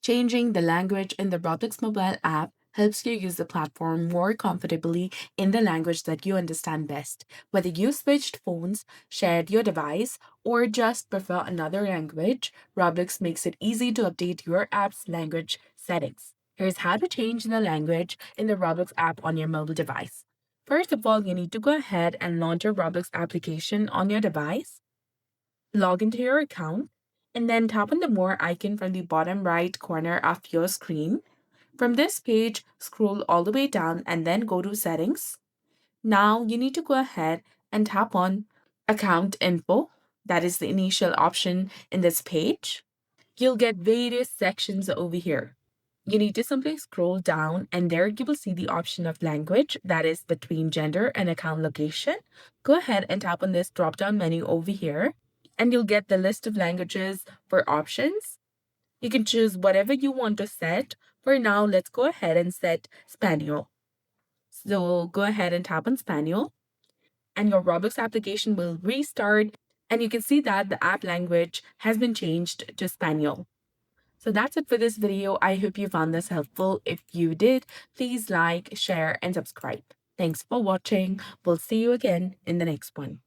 Changing the language in the Roblox Mobile app helps you use the platform more comfortably in the language that you understand best. Whether you switched phones, shared your device, or just prefer another language, Roblox makes it easy to update your app's language settings. Here's how to change the language in the Roblox app on your mobile device. First of all, you need to go ahead and launch your Roblox application on your device, log into your account, and then tap on the More icon from the bottom right corner of your screen. From this page, scroll all the way down and then go to Settings. Now you need to go ahead and tap on Account Info. That is the initial option in this page. You'll get various sections over here. You need to simply scroll down, and there you will see the option of language, that is between gender and account location. Go ahead and tap on this drop down menu over here, and you'll get the list of languages for options. You can choose whatever you want to set. For now, let's go ahead and set Spaniel. So go ahead and tap on Spaniel, and your Roblox application will restart, and you can see that the app language has been changed to Spaniel. So that's it for this video. I hope you found this helpful. If you did, please like, share, and subscribe. Thanks for watching. We'll see you again in the next one.